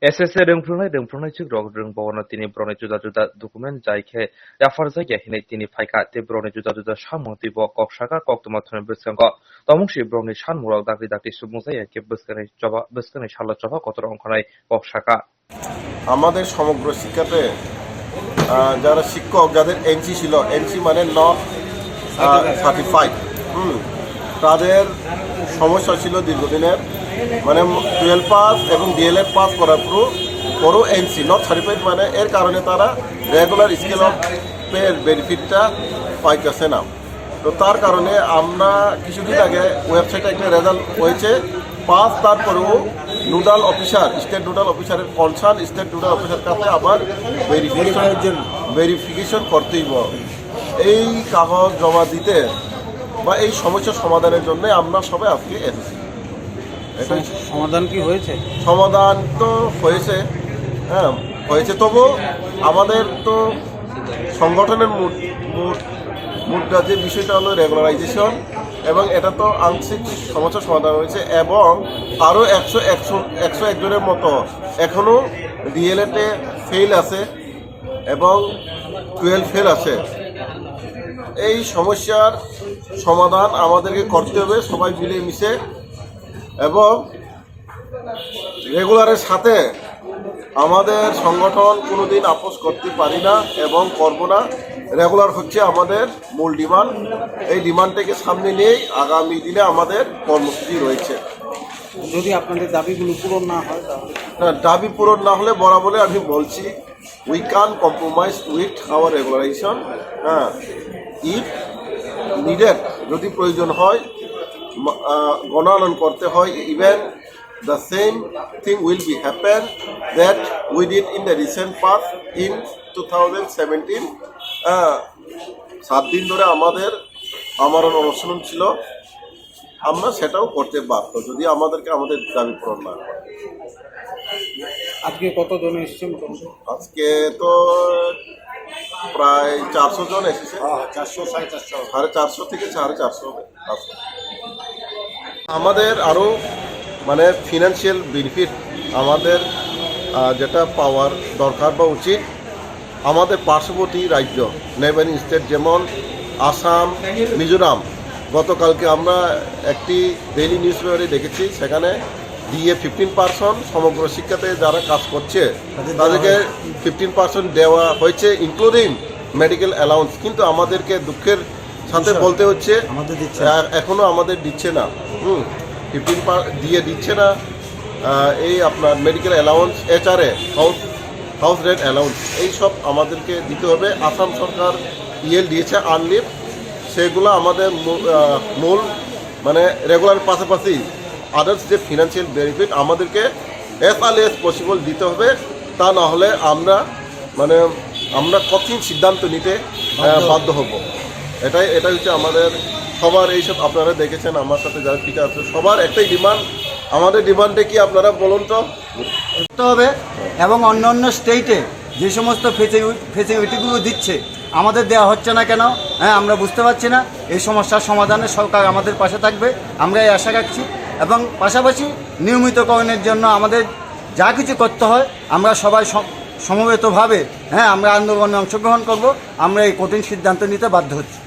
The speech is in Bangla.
SSA Rwng Bhavano tini Brone Juda document jaike Yafarza Yahine tini Phaikha te Brone Juda Shamoti bo Sakha Kokthumnairokno Briskango Tamungshi Brone Sanmungno Dakri Submusai Yake Biskane Shala Chava Kokthumnairokno Sakha আমাদের সমগ্র শিক্ষাতে যারা শিক্ষক যাদের এনসি ছিল এনসি মানে নট সার্টিফাইড তাদের সমস্যা ছিল দীর্ঘদিনের মানে 12 পাস এবং ডিএলএড পাস করার পরও এনসি নট সার্টিফাইড মানে এর কারণে তারা রেগুলার স্কেল অফ পের বেনিফিটটা পাইতেছে না। তো তার কারণে আমরা কিছুদিন আগে ওয়েবসাইটে একটা রেজাল্ট হয়েছে পাস, তারপরেও নোডাল অফিসার স্টেট নোডাল অফিসারের কনসার্ন স্টেট নোডাল অফিসারের কাছে আবার ভেরিফিকেশন করতেই এই কাগজ জমা দিতে বা এই সমস্যার সমাধানের জন্য আমরা সবাই আজকে এসেছি। এটা সমাধান কি হয়েছে? সমাধান তো হয়েছে, হয়েছে, তবু আমাদের তো সংগঠনের মুদ্রা যে বিষয়টা হলো রেগুলারাইজেশন, এবং এটা তো আংশিক সমস্যার সমাধান হয়েছে এবং আরও 101 জনের মতো এখনও ডিএলএডে ফেল আছে এবং 12 ফেল আছে। এই সমস্যার সমাধান আমাদেরকে করতে হবে সবাই মিলে মিশে, এবং রেগুলারের সাথে আমাদের সংগঠন কোনোদিন আপোষ করতে পারি না এবং করব না। রেগুলার হচ্ছে আমাদের মূল ডিমান্ড। এই ডিমান্ডটাকে সামনে নিয়েই আগামী দিনে আমাদের কর্মসূচি রয়েছে। যদি আপনাদের দাবিগুলো পূরণ না হয় না, দাবি পূরণ না হলে বরাবরে আমি বলছি we can compromise with our regularisation. If needed, যদি প্রয়োজন হয় গণ আন্দোলন করতে হয়, even the same thing will be happen that we did in the recent past in 2017. 7 দিন ধরে আমাদের অনুষ্ঠান ছিল, আমরা সেটাও করতে বাধ্য যদি আমাদেরকে আমাদের দাবি পূরণ না করে। আজকে কতজন এসেছে? আজকে তো প্রায় 400 জন এসেছে। 450 থেকে 450 আছে। আমাদের আরও মানে ফিনান্সিয়াল বেনিফিট আমাদের যেটা পাওয়ার দরকার বা উচিত, আমাদের পার্শ্ববর্তী রাজ্য নেইবারিং স্টেট যেমন আসাম, মিজোরাম, গতকালকে আমরা একটি ডেইলি নিউজ পেপারে দেখেছি, সেখানে দিয়ে 15% সমগ্র শিক্ষাতে যারা কাজ করছে তাদেরকে 15% দেওয়া হয়েছে, ইনক্লুডিং মেডিকেল অ্যালাউন্স। কিন্তু আমাদেরকে দুঃখের সাথে বলতে হচ্ছে এখনও আমাদের দিচ্ছে না, 15 দিয়ে দিচ্ছে না। এই আপনার medical allowance, HRA house rent allowance, এইসব আমাদেরকে দিতে হবে। আসাম সরকার ইএল দিয়েছে আনলিভ, সেগুলো আমাদের মূল মানে রেগুলার পাশাপাশি আদার্স যে ফিনান্সিয়াল বেনিফিট আমাদেরকে অ্যাজ আর্লি অ্যাজ পসিবল দিতে হবে। তা না হলে আমরা কঠিন সিদ্ধান্ত নিতে বাধ্য হব। এটাই হচ্ছে আমাদের সবার। এইসব আপনারা দেখেছেন আমার সাথে যারা ঠিক আছে, সবার একটাই ডিমান্ড। আমাদের ডিমান্ডে কি আপনারা বলুন তো হবে, এবং অন্য স্টেটে যে সমস্ত ফেসিলিটিগুলো দিচ্ছে আমাদের দেওয়া হচ্ছে না কেন, আমরা বুঝতে পারছি না। এই সমস্যার সমাধানে সরকার আমাদের পাশে থাকবে, আমরা এই আশা রাখছি। এবং পাশাপাশি নিয়মিতকরণের জন্য আমাদের যা কিছু করতে হয় আমরা সবাই সমবেতভাবে আমরা আন্দোলনে অংশগ্রহণ করব। আমরা এই কঠিন সিদ্ধান্ত নিতে বাধ্য হচ্ছি।